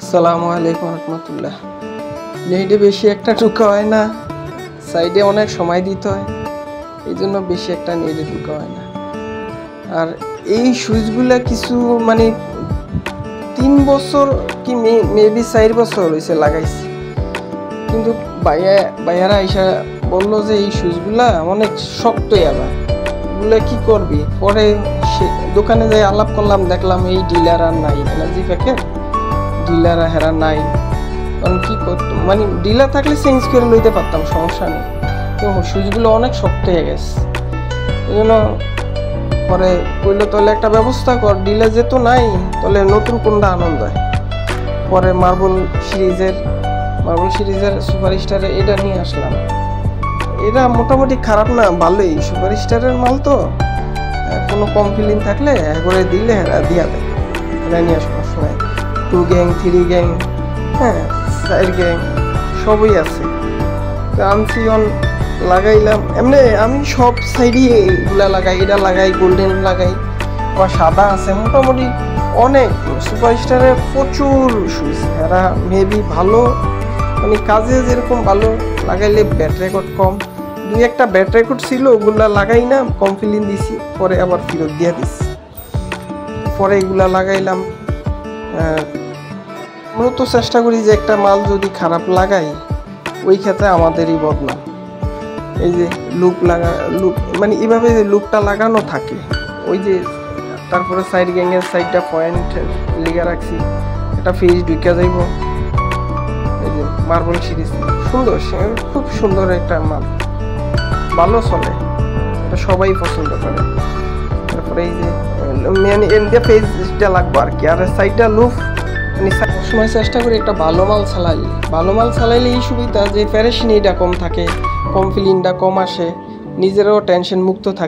আসসালামু আলাইকুম রহমতুল্লাহ। নেটে বেশি একটা ঢুকা হয় না, সাইডে অনেক সময় দিতে হয়, এই জন্য বেশি একটা নেটে ঢুকা হয় না। আর এই সুইচগুলা কিছু মানে 3 বছর কি মেবি 4 বছর হয়েছে লাগাইছি, কিন্তু ভাইয়ারা আইসা বললো যে এই সুইচগুলা অনেক শক্ত আবার, এগুলো কি করবি। পরে দোকানে যাই আলাপ করলাম, দেখলাম এই ডিলার আর নাই, এনার্জি প্যাকেট ডিলার হেরা নাই। কারণ কি করতো, মানে ডিলার থাকলে চেঞ্জ করে লইতে পারতাম, সমস্যা নেই। তো সুইচগুলো অনেক শক্ত হয়ে গেছে, এই জন্য পরে কইলো তাহলে একটা ব্যবস্থা কর, ডিলার যেহেতু নাই তাহলে নতুন কোনটা আনন্দ যায়। পরে মার্বেল সিরিজের সুপার স্টারে এটা নিয়ে আসলাম। এটা মোটামুটি খারাপ না, ভালোই, সুপার স্টারের মাল তো, কোনো কমপ্লেইন থাকলে করে দিলে এরা দিয়া দেয়। এটা নিয়ে আসার সময় 2 গ্যাং 3 গ্যাং, হ্যাঁ 4 গ্যাং সবই আছে। তো আনছি লাগাইলাম। এমনি আমি সব সাইডই এগুলা লাগাই, এটা লাগাই, গোল্ডেন লাগাই, আবার সাদা আছে, মোটামুটি অনেক। সুপার স্টারের প্রচুর সুইচ, এরা মেবি ভালো, মানে কাজে যেরকম ভালো লাগাইলে ব্যাট রেকর্ড কম। 2-1টা ব্যাট রেকর্ড ছিল, ওগুলা লাগাই না, কমপ্লেইন দিছি, পরে আবার ফেরত দিয়ে দিছি। পরে এগুলা লাগাইলাম। মূলত চেষ্টা করি যে একটা মাল যদি খারাপ লাগাই, ওই ক্ষেত্রে আমাদেরই বদনাম। এই যে লুপ মানে এইভাবে যে লুপটা লাগানো থাকে, ওই যে তারপরে সাইড গ্যাংয়ের সাইডটা পয়েন্ট লেগে রাখছি, একটা ফেজ ঢুকে যাইব। এই যে মার্বেল সিরিজ সুন্দর, খুব সুন্দর একটা মাল, ভালো চলে, এটা সবাই পছন্দ করে। তারপরে এই যে মেন এন্ডে ফেজটা লাগবে আর কি, আর সাইডটা লুপ। সময় চেষ্টা করি একটা ভালো মাল চালাইলে এই সুবিধা যে প্যারেশানিটা কম থাকে, কমপ্লেইনটা কম আসে, নিজেরও টেনশন মুক্ত থাকে।